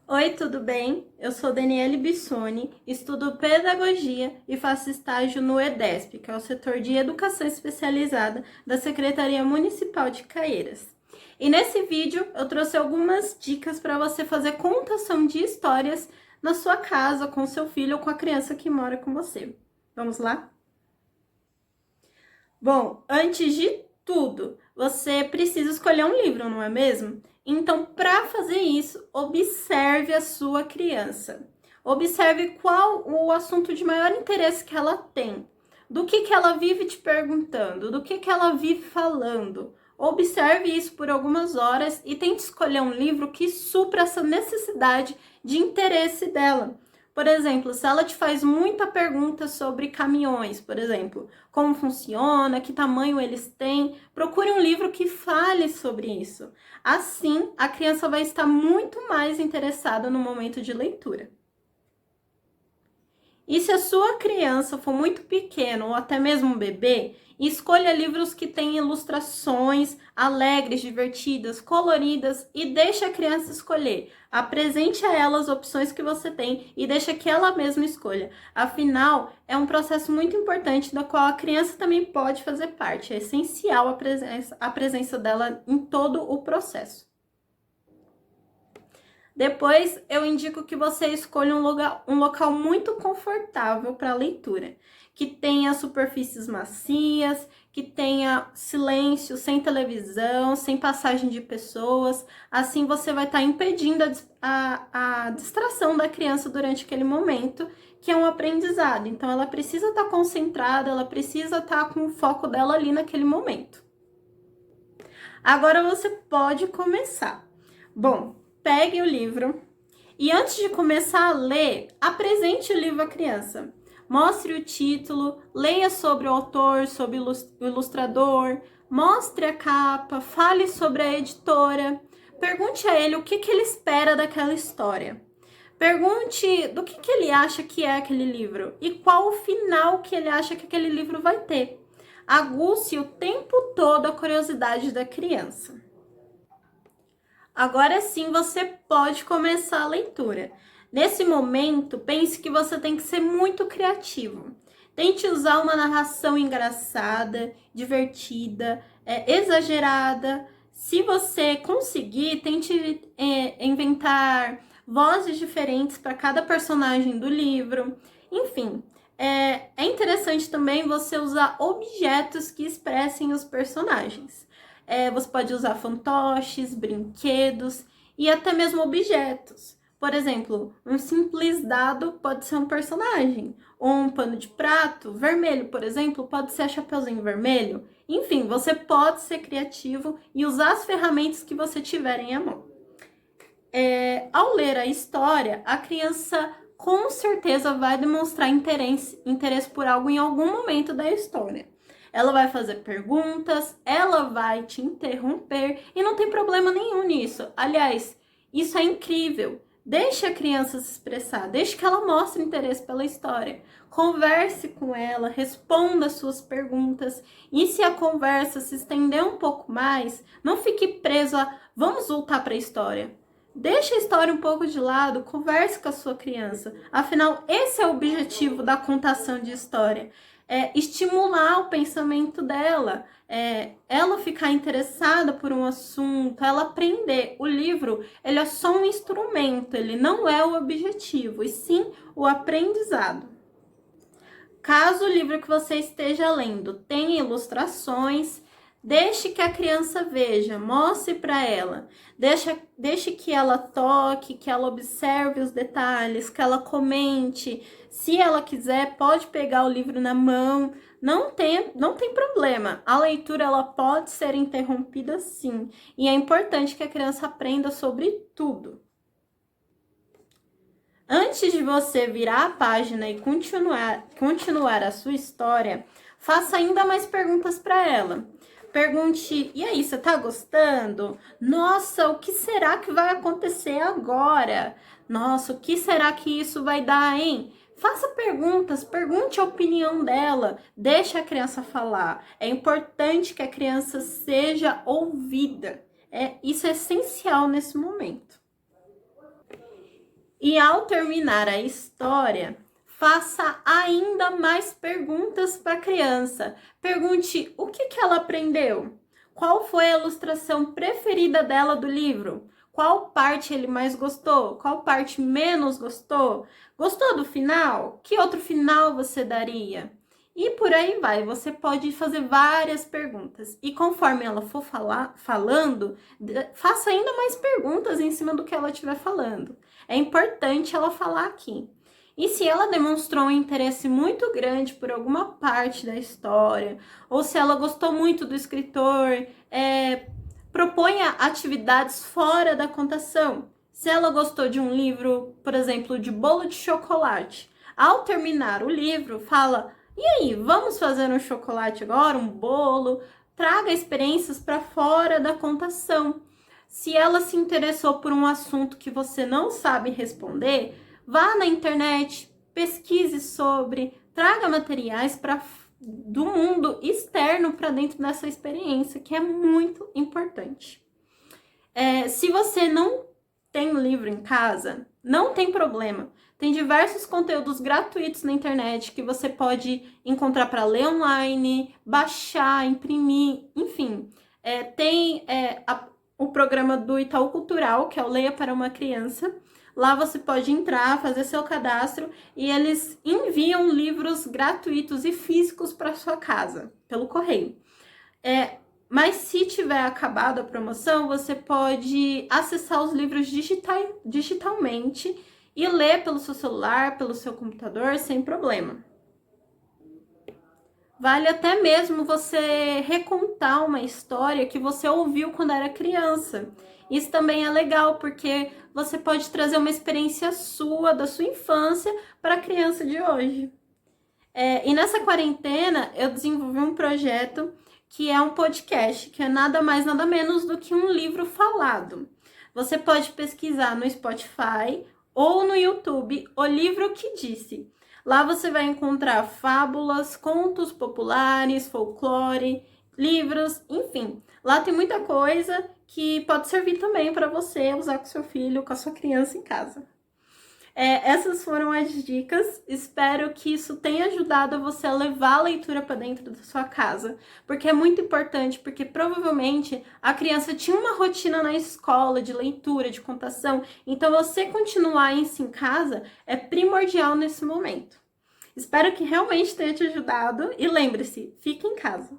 Oi, tudo bem? Eu sou Daniele Bissoni, estudo Pedagogia e faço estágio no EDESP, que é o setor de Educação Especializada da Secretaria Municipal de Caieiras. E nesse vídeo eu trouxe algumas dicas para você fazer contação de histórias na sua casa, com seu filho ou com a criança que mora com você. Vamos lá? Bom, antes de tudo, você precisa escolher um livro, não é mesmo? Então, para fazer isso, observe a sua criança. Observe qual o assunto de maior interesse que ela tem. Do que ela vive te perguntando, do que ela vive falando. Observe isso por algumas horas e tente escolher um livro que supra essa necessidade de interesse dela. Por exemplo, se ela te faz muita pergunta sobre caminhões, por exemplo, como funciona, que tamanho eles têm, procure um livro que fale sobre isso. Assim, a criança vai estar muito mais interessada no momento de leitura. E se a sua criança for muito pequena ou até mesmo um bebê, escolha livros que têm ilustrações alegres, divertidas, coloridas e deixe a criança escolher. Apresente a ela as opções que você tem e deixa que ela mesma escolha. Afinal, é um processo muito importante da qual a criança também pode fazer parte. É essencial a presença dela em todo o processo. Depois, eu indico que você escolha um local muito confortável para a leitura, que tenha superfícies macias, que tenha silêncio, sem televisão, sem passagem de pessoas. Assim, você vai estar impedindo a distração da criança durante aquele momento, que é um aprendizado. Então, ela precisa estar concentrada, ela precisa estar com o foco dela ali naquele momento. Agora, você pode começar. Bom, pegue o livro e antes de começar a ler, apresente o livro à criança. Mostre o título, leia sobre o autor, sobre o ilustrador, mostre a capa, fale sobre a editora, pergunte a ele o que ele espera daquela história. Pergunte do que ele acha que é aquele livro e qual o final que ele acha que aquele livro vai ter. Aguce o tempo todo a curiosidade da criança. Agora sim você pode começar a leitura. Nesse momento, pense que você tem que ser muito criativo. Tente usar uma narração engraçada, divertida, exagerada. Se você conseguir, tente inventar vozes diferentes para cada personagem do livro. Enfim, é interessante também você usar objetos que expressem os personagens. Você pode usar fantoches, brinquedos e até mesmo objetos. Por exemplo, um simples dado pode ser um personagem. Ou um pano de prato vermelho, por exemplo, pode ser a Chapeuzinho Vermelho. Enfim, você pode ser criativo e usar as ferramentas que você tiverem à mão. Ao ler a história, a criança com certeza vai demonstrar interesse por algo em algum momento da história. Ela vai fazer perguntas, ela vai te interromper e não tem problema nenhum nisso. Aliás, isso é incrível. Deixe a criança se expressar, deixe que ela mostre interesse pela história. Converse com ela, responda as suas perguntas. E se a conversa se estender um pouco mais, não fique preso a vamos voltar para a história. Deixe a história um pouco de lado, converse com a sua criança. Afinal, esse é o objetivo da contação de história. Estimular o pensamento dela, ela ficar interessada por um assunto, ela aprender. O livro, ele é só um instrumento, ele não é o objetivo, e sim o aprendizado. Caso o livro que você esteja lendo tenha ilustrações, deixe que a criança veja, mostre para ela. Deixe que ela toque, que ela observe os detalhes, que ela comente. Se ela quiser, pode pegar o livro na mão. Não tem problema. A leitura ela pode ser interrompida sim. E é importante que a criança aprenda sobre tudo. Antes de você virar a página e continuar a sua história, faça ainda mais perguntas para ela. Pergunte, e aí, você tá gostando? Nossa, o que será que vai acontecer agora? Nossa, o que será que isso vai dar, hein? Faça perguntas, pergunte a opinião dela, deixe a criança falar. É importante que a criança seja ouvida. Isso é essencial nesse momento. E ao terminar a história, faça ainda mais perguntas para a criança. Pergunte o que ela aprendeu. Qual foi a ilustração preferida dela do livro? Qual parte ele mais gostou? Qual parte menos gostou? Gostou do final? Que outro final você daria? E por aí vai, você pode fazer várias perguntas. E conforme ela for falando, faça ainda mais perguntas em cima do que ela estiver falando. É importante ela falar aqui. E se ela demonstrou um interesse muito grande por alguma parte da história, ou se ela gostou muito do escritor, proponha atividades fora da contação. Se ela gostou de um livro, por exemplo, de bolo de chocolate, ao terminar o livro, fala: e aí, vamos fazer um chocolate agora, um bolo? Traga experiências para fora da contação. Se ela se interessou por um assunto que você não sabe responder, vá na internet, pesquise sobre, traga materiais do mundo externo para dentro dessa experiência, que é muito importante. Se você não tem um livro em casa, não tem problema. Tem diversos conteúdos gratuitos na internet que você pode encontrar para ler online, baixar, imprimir, enfim. Tem o programa do Itaú Cultural, que é o Leia para uma Criança. Lá você pode entrar, fazer seu cadastro e eles enviam livros gratuitos e físicos para sua casa, pelo correio. Mas se tiver acabado a promoção, você pode acessar os livros digitalmente e ler pelo seu celular, pelo seu computador, sem problema. Vale até mesmo você recontar uma história que você ouviu quando era criança. Isso também é legal, porque você pode trazer uma experiência sua, da sua infância, para a criança de hoje. E nessa quarentena, eu desenvolvi um projeto que é um podcast, que é nada mais, nada menos do que um livro falado. Você pode pesquisar no Spotify ou no YouTube O Livro que Disse. Lá você vai encontrar fábulas, contos populares, folclore, livros, enfim. Lá tem muita coisa que pode servir também para você usar com seu filho, com a sua criança em casa. Essas foram as dicas. Espero que isso tenha ajudado você a levar a leitura para dentro da sua casa, porque é muito importante, porque provavelmente a criança tinha uma rotina na escola de leitura, de contação, então você continuar isso em casa é primordial nesse momento. Espero que realmente tenha te ajudado e lembre-se, fique em casa.